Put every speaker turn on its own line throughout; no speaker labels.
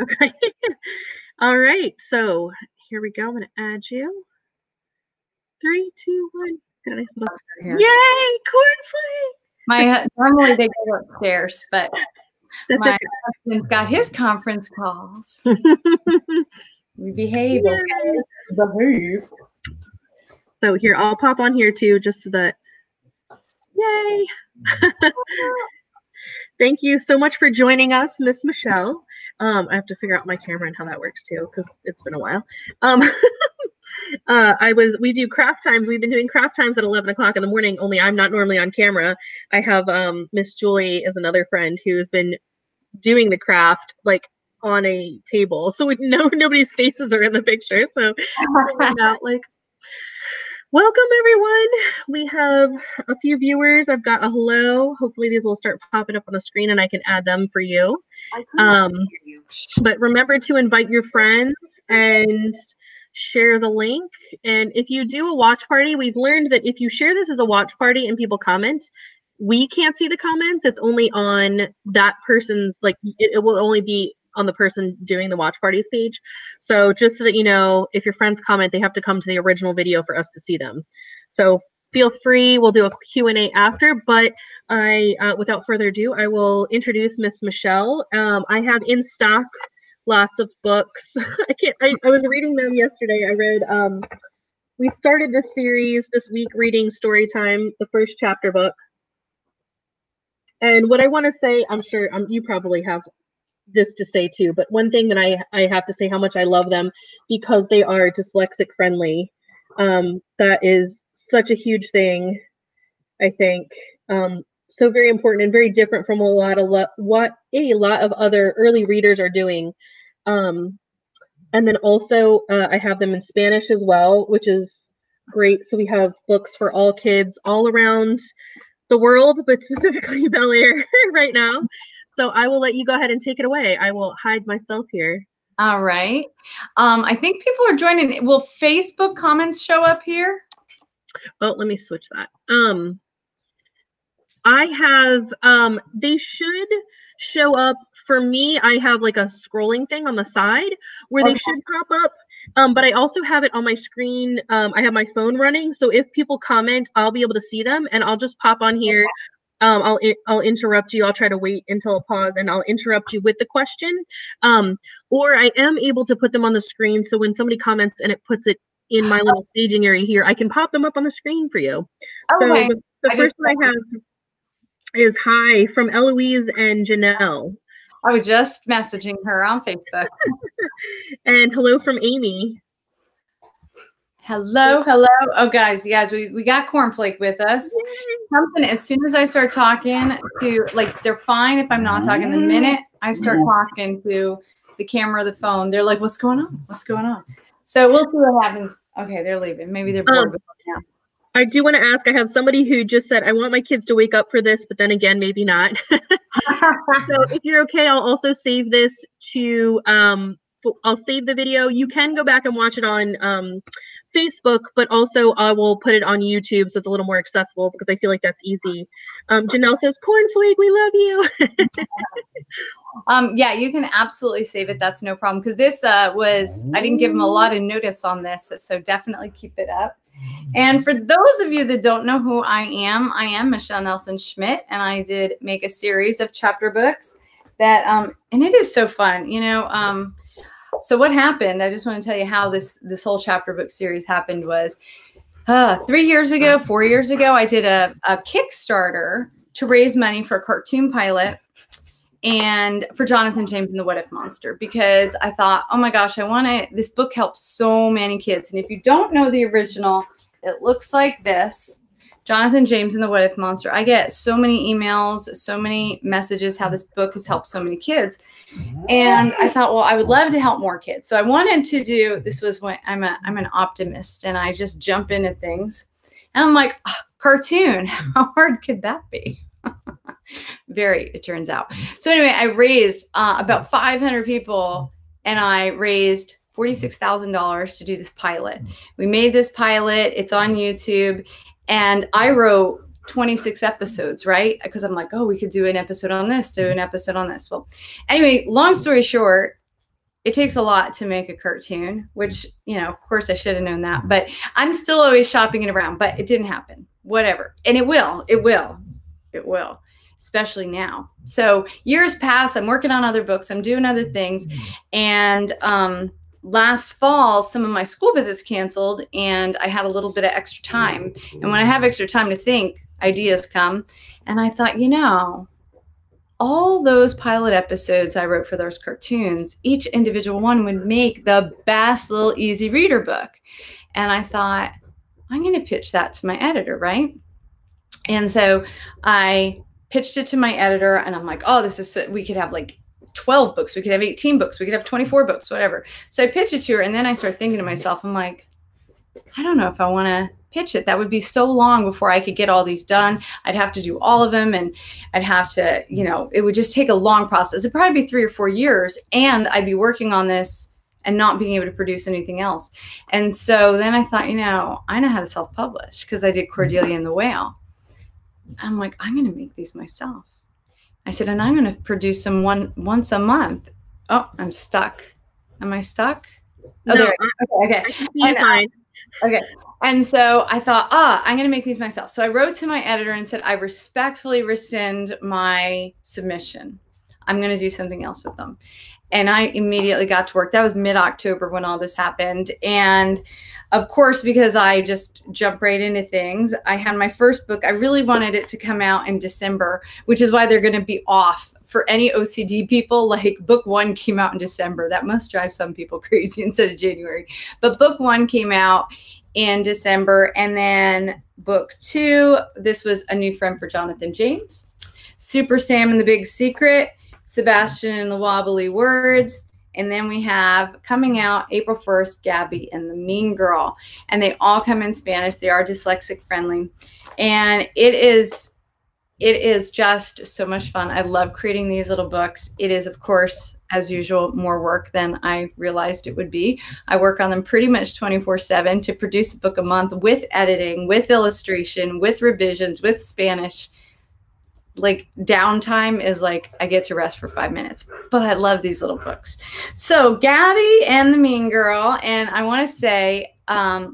Okay. All right. So here we go. I'm going to add you. 3, 2, 1. Got a nice little. Yay, cornflake!
Normally they go upstairs, but
That's
my
okay.
husband's got his conference calls. We behave.
Yay.
Okay? Behave.
So here, I'll pop on here too, just so that. Yay! Thank you so much for joining us, Miss Michelle. I have to figure out my camera and how that works too, because it's been a while. We do craft times. We've been doing craft times at 11 o'clock in the morning, only I'm not normally on camera. I have Miss Julie as another friend who's been doing the craft like on a table. So nobody's faces are in the picture. So out like, welcome everyone. We have a few viewers. I've got a hello. Hopefully these will start popping up on the screen and I can add them for you. But remember to invite your friends and share the link. And if you do a watch party, we've learned that if you share this as a watch party and people comment, we can't see the comments. It's only on that person's, like, it will only be on the person doing the watch parties page. So just so that you know, if your friends comment, they have to come to the original video for us to see them. So feel free. We'll do a Q&A after, but without further ado, I will introduce Miss Michelle. I have in stock lots of books. I was reading them yesterday. I read, we started this series this week reading Storytime, the first chapter book. And what I want to say, I'm sure you probably have this to say too, but one thing that I have to say how much I love them because they are dyslexic friendly. That is such a huge thing, I think. So very important and very different from what a lot of other early readers are doing. And then also I have them in Spanish as well, which is great. So we have books for all kids all around the world, but specifically Bel Air right now. So I will let you go ahead and take it away. I will hide myself here.
All right. I think people are joining. Will Facebook comments show up here?
Well, let me switch that. I have, they should show up. For me, I have like a scrolling thing on the side where they should pop up. But I also have it on my screen. I have my phone running. So if people comment, I'll be able to see them and I'll just pop on here. I'll interrupt you. I'll try to wait until a pause and I'll interrupt you with the question. Or I am able to put them on the screen. So when somebody comments and it puts it in my little staging area here, I can pop them up on the screen for you.
Okay.
So the first one I have is hi from Eloise and Janelle.
I was just messaging her on Facebook.
And hello from Amy.
Hello. Oh, guys, we got Cornflake with us. Something as soon as I start talking to, like, they're fine if I'm not talking. The minute I start talking to the camera or the phone, they're like, "What's going on? What's going on?" So we'll see what happens. Okay, they're leaving. Maybe they're bored with it now.
I do want to ask, I have somebody who just said, I want my kids to wake up for this, but then again, maybe not. So if you're okay, I'll also save this to, I'll save the video. You can go back and watch it on Facebook, but also I will put it on YouTube so it's a little more accessible because I feel like that's easy. Janelle says, Cornflake, we love you.
Yeah, you can absolutely save it. That's no problem. Because this I didn't give them a lot of notice on this. So definitely keep it up. And for those of you that don't know who I am Michelle Nelson Schmidt, and I did make a series of chapter books that, and it is so fun, you know. So what happened, I just want to tell you how this whole chapter book series happened was 4 years ago, I did a Kickstarter to raise money for a cartoon pilot and for Jonathan James and the What If Monster, because I thought, oh my gosh, this book helps so many kids. And if you don't know the original, it looks like this, Jonathan James and the What If Monster. I get so many emails, so many messages, how this book has helped so many kids. And I thought, well, I would love to help more kids. So I wanted to do, this was when I'm an optimist and I just jump into things. And I'm like, oh, cartoon, how hard could that be? Very, it turns out. So anyway, I raised about 500 people and I raised $46,000 to do this pilot. We made this pilot. It's on YouTube. And I wrote 26 episodes, right? Because I'm like, oh, we could do an episode on this, do an episode on this. Well, anyway, long story short, it takes a lot to make a cartoon, which, you know, of course I should have known that, but I'm still always shopping it around, but it didn't happen, whatever. And it will, especially now. So years pass, I'm working on other books, I'm doing other things. And last fall, some of my school visits canceled and I had a little bit of extra time. And when I have extra time to think, ideas come. And I thought, you know, all those pilot episodes I wrote for those cartoons, each individual one would make the best little easy reader book. And I thought, I'm going to pitch that to my editor, right? And so I pitched it to my editor and I'm like, oh, this is, we could have like 12 books. We could have 18 books. We could have 24 books, whatever. So I pitched it to her. And then I started thinking to myself, I'm like, I don't know if I want to pitch it. That would be so long before I could get all these done. I'd have to do all of them and I'd have to, you know, it would just take a long process. It'd probably be 3 or 4 years and I'd be working on this and not being able to produce anything else. And so then I thought, you know, I know how to self-publish because I did Cordelia and the Whale. I'm like, I'm going to make these myself. I said, and I'm going to produce them once a month. Oh, I'm stuck. Am I stuck? Oh,
No,
there. Okay.
I can see you fine.
Okay. And so I thought, I'm going to make these myself. So I wrote to my editor and said, I respectfully rescind my submission. I'm going to do something else with them. And I immediately got to work. That was mid-October when all this happened. And of course, because I just jumped right into things, I had my first book. I really wanted it to come out in December, which is why they're going to be off. For any OCD people, like book 1 came out in December. That must drive some people crazy instead of January. But book 1 came out in December. And then book 2, this was A New Friend for Jonathan James, Super Sam and the Big Secret, Sebastian and the Wobbly Words. And then we have coming out April 1st, Gabby and the Mean Girl. And they all come in Spanish. They are dyslexic friendly. And it is just so much fun. I love creating these little books. It is, of course, as usual, more work than I realized it would be. I work on them pretty much 24/7 to produce a book a month with editing, with illustration, with revisions, with Spanish. Like downtime is like I get to rest for 5 minutes, but I love these little books. So Gabby and the Mean Girl, and I want to say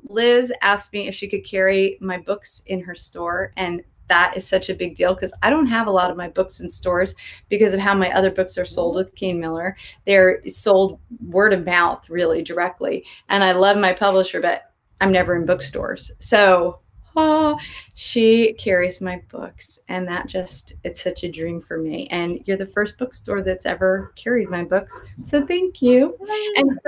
Liz asked me if she could carry my books in her store, and that is such a big deal because I don't have a lot of my books in stores because of how my other books are sold with Kane Miller. They're sold word of mouth really directly, and I love my publisher, but I'm never in bookstores. So she carries my books, and that just, it's such a dream for me. And you're the first bookstore that's ever carried my books. So thank you. And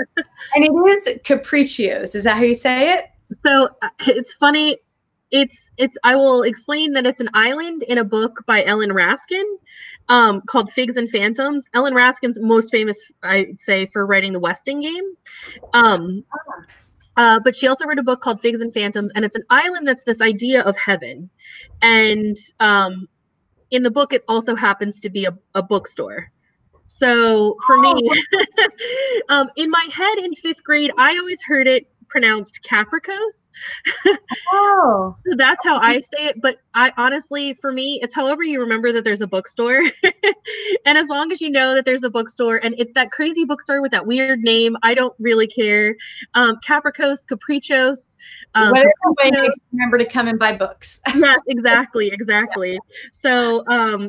it is Capriccios. Is that how you say it?
So it's funny. I will explain that it's an island in a book by Ellen Raskin called Figs and Phantoms. Ellen Raskin's most famous, I'd say, for writing the Westing game. But she also wrote a book called Figs and Phantoms, and it's an island that's this idea of heaven. And in the book, it also happens to be a bookstore. So for me, in my head in 5th grade, I always heard it pronounced Capricos.
Oh.
So that's how I say it. But I honestly, for me, it's however you remember that there's a bookstore. And as long as you know that there's a bookstore and it's that crazy bookstore with that weird name, I don't really care. Capricos, Capriccios.
Whatever way makes you remember to come and buy books.
Yes, exactly. So,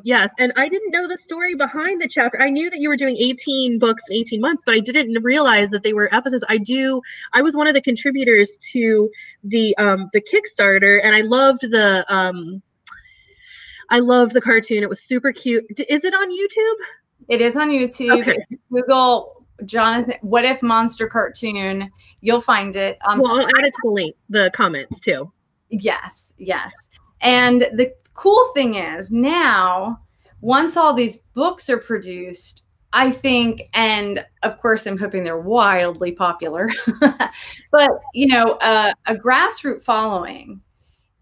yes. And I didn't know the story behind the chapter. I knew that you were doing 18 books in 18 months, but I didn't realize that they were episodes. I was one of the contributors to the Kickstarter, and I loved the cartoon. It was super cute. Is it on YouTube?
It is on YouTube.
Okay.
Google Jonathan, What If Monster Cartoon. You'll find it.
Well, I'll add it to the link, the comments too.
Yes. And the cool thing is now, once all these books are produced, I think, and of course, I'm hoping they're wildly popular, but you know, a grassroots following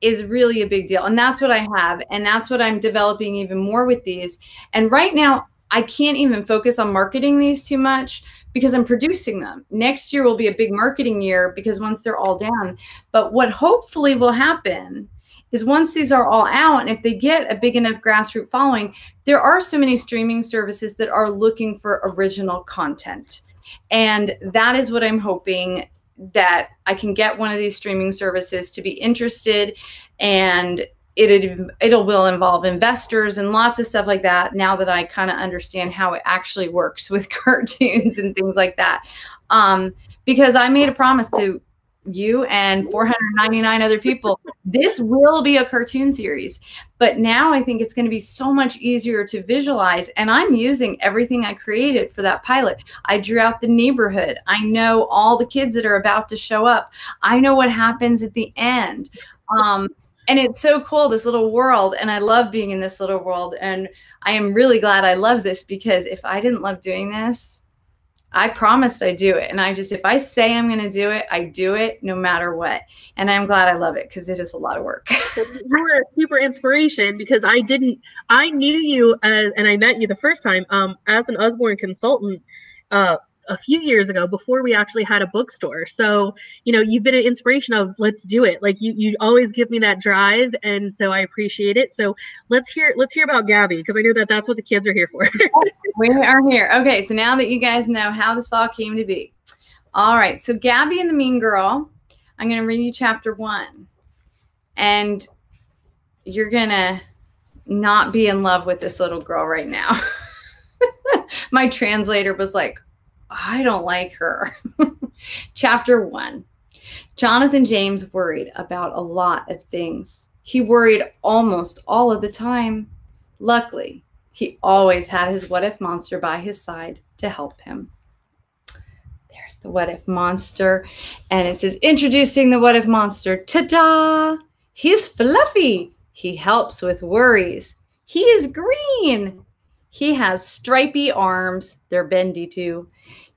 is really a big deal. And that's what I have. And that's what I'm developing even more with these. And right now, I can't even focus on marketing these too much because I'm producing them. Next year will be a big marketing year because once they're all down. But what hopefully will happen is once these are all out, and if they get a big enough grassroots following, there are so many streaming services that are looking for original content. And that is what I'm hoping, that I can get one of these streaming services to be interested, and it will involve investors and lots of stuff like that, now that I kind of understand how it actually works with cartoons and things like that. Because I made a promise to you and 499 other people, this will be a cartoon series. But now I think it's going to be so much easier to visualize. And I'm using everything I created for that pilot. I drew out the neighborhood. I know all the kids that are about to show up. I know what happens at the end. And it's so cool, this little world. And I love being in this little world. And I am really glad I love this, because if I didn't love doing this, I promised I'd do it. And if I say I'm going to do it, I do it no matter what. And I'm glad I love it, because it is a lot of work.
You were a super inspiration, because I knew you and I met you the first time as an Usborne consultant a few years ago, before we actually had a bookstore. So, you've been an inspiration of, let's do it. Like you always give me that drive. And so I appreciate it. So let's hear about Gabby, because I know that's what the kids are here for.
We are here. Okay. So now that you guys know how this all came to be. All right. So Gabby and the Mean Girl, I'm going to read you chapter 1, and you're going to not be in love with this little girl right now. My translator was like, I don't like her. Chapter 1. Jonathan James worried about a lot of things. He worried almost all of the time. Luckily, he always had his what if monster by his side to help him. There's the what if monster. And it says, introducing the what if monster. Ta-da! He's fluffy. He helps with worries. He is green. He has stripy arms. They're bendy too.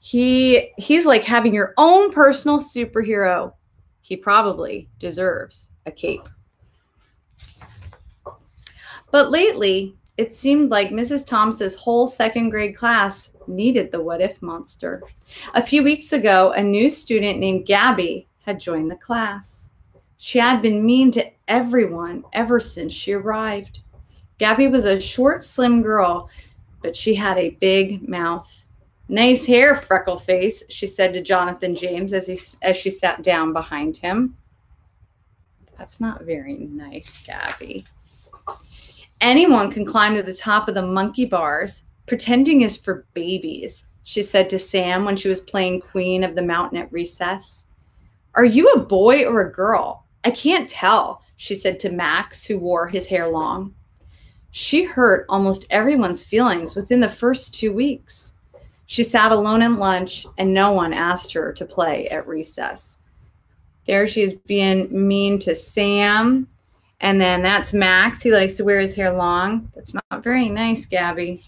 He's like having your own personal superhero. He probably deserves a cape. But lately, it seemed like Mrs. Thomas's whole second grade class needed the what if monster. A few weeks ago, a new student named Gabby had joined the class. She had been mean to everyone ever since she arrived. Gabby was a short, slim girl, but she had a big mouth. Nice hair, freckle face, she said to Jonathan James as she sat down behind him. That's not very nice, Gabby. Anyone can climb to the top of the monkey bars. Pretending is for babies, she said to Sam when she was playing Queen of the Mountain at recess. Are you a boy or a girl? I can't tell, she said to Max, who wore his hair long. She hurt almost everyone's feelings within the first 2 weeks. She sat alone at lunch, and no one asked her to play at recess. There she is being mean to Sam. And then that's Max. He likes to wear his hair long. That's not very nice, Gabby.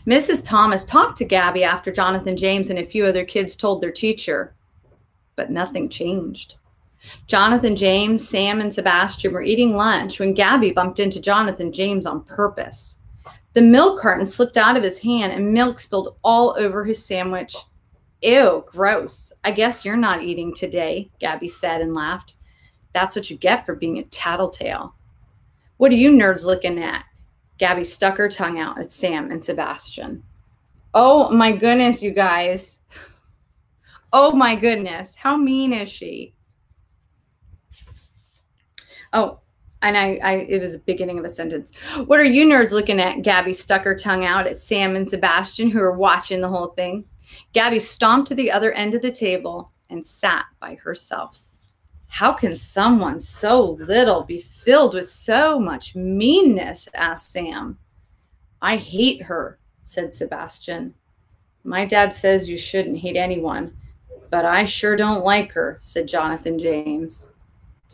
Mrs. Thomas talked to Gabby after Jonathan James and a few other kids told their teacher, but nothing changed. Jonathan James, Sam, and Sebastian were eating lunch when Gabby bumped into Jonathan James on purpose. The milk carton slipped out of his hand and milk spilled all over his sandwich. Ew, gross. I guess you're not eating today, Gabby said and laughed. That's what you get for being a tattletale. What are you nerds looking at? Gabby stuck her tongue out at Sam and Sebastian. Oh my goodness, you guys. Oh my goodness. How mean is she? Oh, and it was the beginning of a sentence. What are you nerds looking at? Gabby stuck her tongue out at Sam and Sebastian, who were watching the whole thing. Gabby stomped to the other end of the table and sat by herself. How can someone so little be filled with so much meanness? Asked Sam. I hate her, said Sebastian. My dad says you shouldn't hate anyone, but I sure don't like her, said Jonathan James.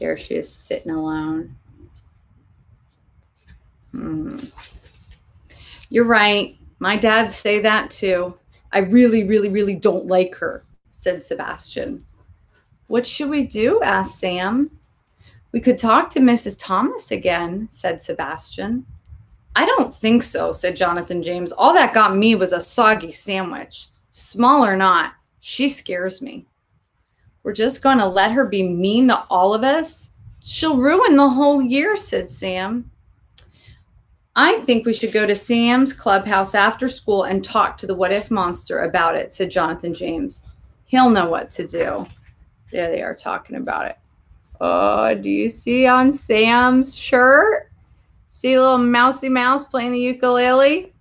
There she is sitting alone. You're right. My dad say that too. I really, really, really don't like her, said Sebastian. What should we do? Asked Sam. We could talk to Mrs. Thomas again, said Sebastian. I don't think so, said Jonathan James. All that got me was a soggy sandwich. Small or not, she scares me. We're just going to let her be mean to all of us? She'll ruin the whole year, said Sam. I think we should go to Sam's clubhouse after school and talk to the what if monster about it, said Jonathan James. He'll know what to do. There they are talking about it. Oh, do you see on Sam's shirt? See a little mousy mouse playing the ukulele?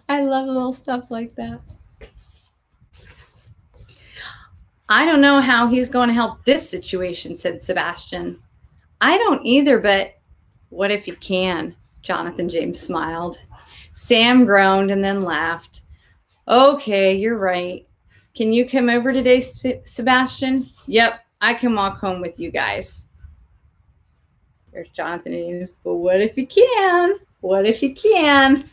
I love little stuff like that. I don't know how he's going to help this situation, said Sebastian. I don't either, but what if he can? Jonathan James smiled. Sam groaned and then laughed. Okay, you're right. Can you come over today, Sebastian? Yep, I can walk home with you guys. There's Jonathan James. But what if he can? What if he can?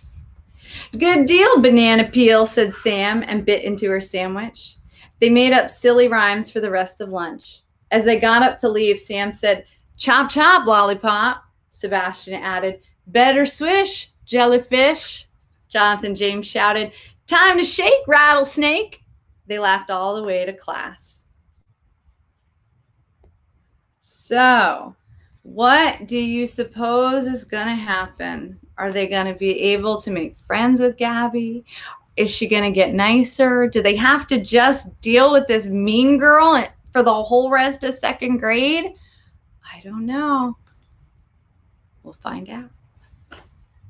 Good deal, banana peel, said Sam and bit into her sandwich. They made up silly rhymes for the rest of lunch. As they got up to leave, Sam said, chop, chop, lollipop. Sebastian added, better swish, jellyfish. Jonathan James shouted, time to shake, rattlesnake. They laughed all the way to class. So, what do you suppose is going to happen? Are they going to be able to make friends with Gabby? Is she going to get nicer? Do they have to just deal with this mean girl for the whole rest of second grade? I don't know. We'll find out.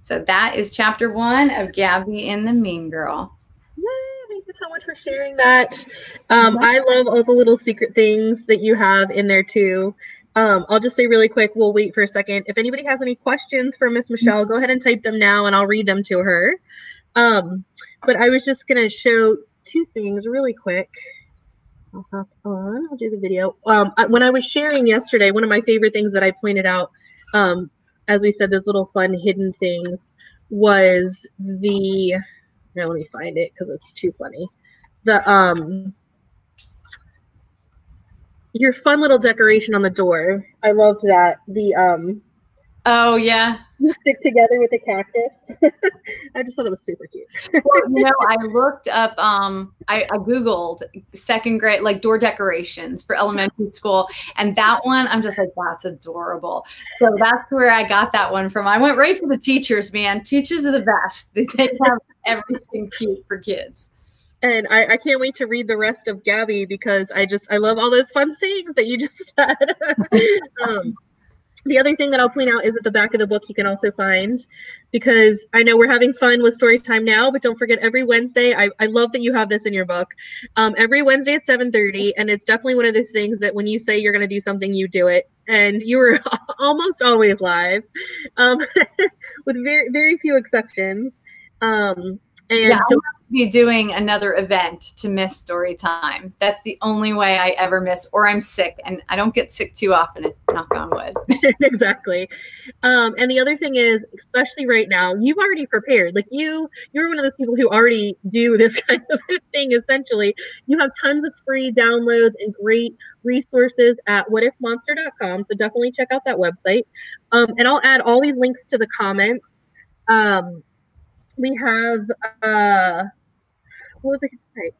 So that is chapter 1 of Gabby and the Mean Girl.
Yay, thank you so much for sharing that. I love all the little secret things that you have in there too. I'll just say really quick, we'll wait for a second. If anybody has any questions for Miss Michelle, go ahead and type them now and I'll read them to her. But I was just going to show 2 things really quick. I'll hop on. I'll do the video. When I was sharing yesterday, one of my favorite things that I pointed out, as we said, those little fun hidden things, was the, here, let me find it because it's too funny. The your fun little decoration on the door. I loved that. The
oh yeah,
you stick together with the cactus. I just thought it was super cute.
Well, you know, I looked up, I Googled second grade, like door decorations for elementary school. And that one, I'm just like, that's adorable. So that's where I got that one from. I went right to the teachers, man. Teachers are the best. They have everything cute for kids.
And I can't wait to read the rest of Gabby because I love all those fun sayings that you just said. The other thing that I'll point out is at the back of the book you can also find, because I know we're having fun with story time now, but don't forget every Wednesday, I love that you have this in your book, every Wednesday at 7:30, and it's definitely one of those things that when you say you're going to do something, you do it, and you were almost always live, with very, very few exceptions. And
yeah, don't have to be doing another event to miss story time. That's the only way I ever miss, or I'm sick, and I don't get sick too often, knock on wood.
Exactly. And the other thing is, especially right now, you've already prepared. Like you're one of those people who already do this kind of thing, essentially. You have tons of free downloads and great resources at whatifmonster.com. So definitely check out that website. And I'll add all these links to the comments. We have, what was I going to say?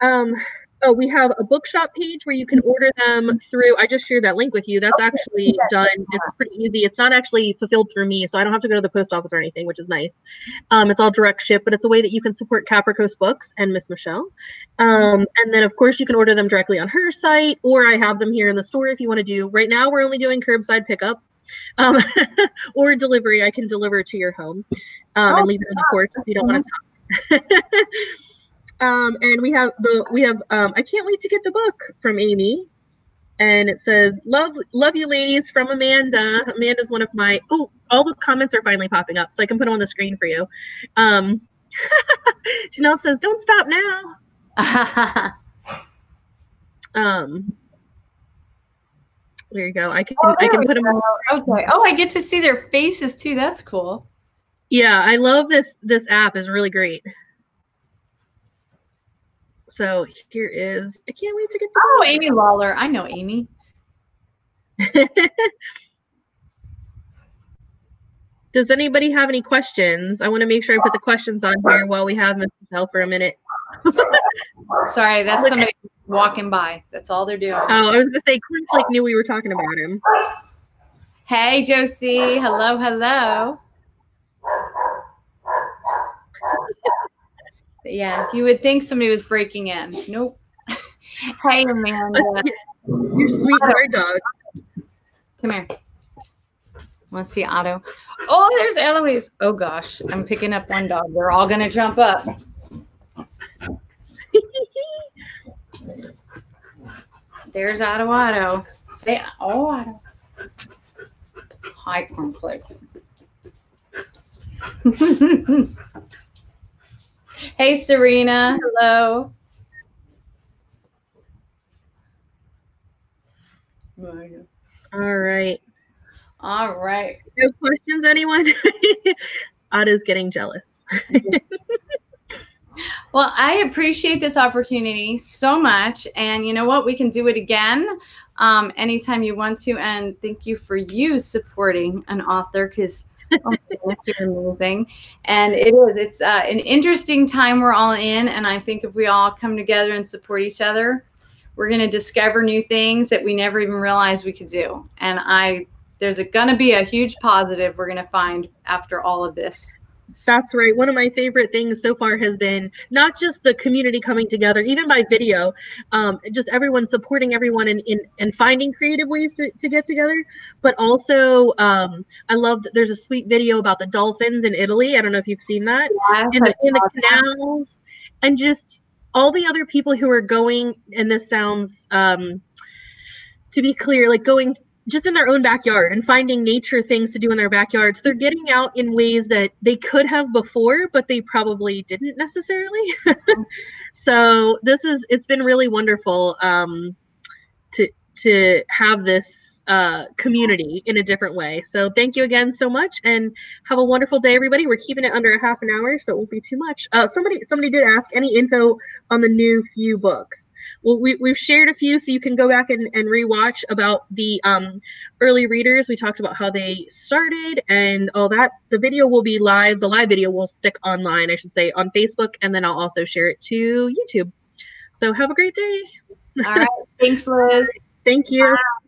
Oh, we have a bookshop page where you can order them through, I just shared that link with you. That's actually done. It's pretty easy. It's not actually fulfilled through me, so I don't have to go to the post office or anything, which is nice. It's all direct ship, but it's a way that you can support Capricoast Books and Miss Michelle. And then, of course, you can order them directly on her site, or I have them here in the store if you want to do. Right now, we're only doing curbside pickup. Or delivery. I can deliver to your home and leave it on the porch if you don't want to talk. And we have I can't wait to get the book from Amy, and it says love you ladies from Amanda. Amanda's one of my, all the comments are finally popping up, so I can put them on the screen for you. Janelle says don't stop now. There you go. I can put them on.
Okay. Oh, I get to see their faces too. That's cool.
Yeah, I love this app. Is really great. So here is, I can't wait to get the book.
Amy Lawler. I know Amy.
Does anybody have any questions? I want to make sure I put the questions on here while we have Miss Michelle for a minute.
Sorry, that's somebody walking by. That's all they're doing.
Oh, I was gonna say Cornflake knew we were talking about him.
Hey, Josie. Hello, hello. Yeah, you would think somebody was breaking in. Nope. Hey, Amanda.
Your sweet guard dog.
Come here. Want to see Otto? Oh, there's Eloise. Oh, gosh. I'm picking up one dog. They're all going to jump up. There's Otto. Say, oh, Otto. Hi, Cornflake. Hey, Serena. Hello.
All right.
All right.
No questions, anyone? Otto's getting jealous.
Well, I appreciate this opportunity so much. And you know what? We can do it again anytime you want to. And thank you for you supporting an author, because oh my goodness, you're amazing. And it's an interesting time we're all in. And I think if we all come together and support each other, we're going to discover new things that we never even realized we could do. And there's going to be a huge positive we're going to find after all of this.
That's right. One of my favorite things so far has been not just the community coming together, even by video, just everyone supporting everyone and finding creative ways to get together. But also, I love that there's a sweet video about the dolphins in Italy. I don't know if you've seen that.
Yeah,
in the canals, and just all the other people who are going, and this sounds, to be clear, like going just in their own backyard and finding nature things to do in their backyards. They're getting out in ways that they could have before, but they probably didn't necessarily. So it's been really wonderful to have this community in a different way. So thank you again so much, and have a wonderful day, everybody. We're keeping it under a half an hour, so it won't be too much. Somebody did ask any info on the new few books. Well, we've shared a few, so you can go back and rewatch about the early readers. We talked about how they started and all that. The video will be live. The live video will stick online, I should say, on Facebook, and then I'll also share it to YouTube. So have a great day.
All right. Thanks, Liz.
Thank you.
Bye.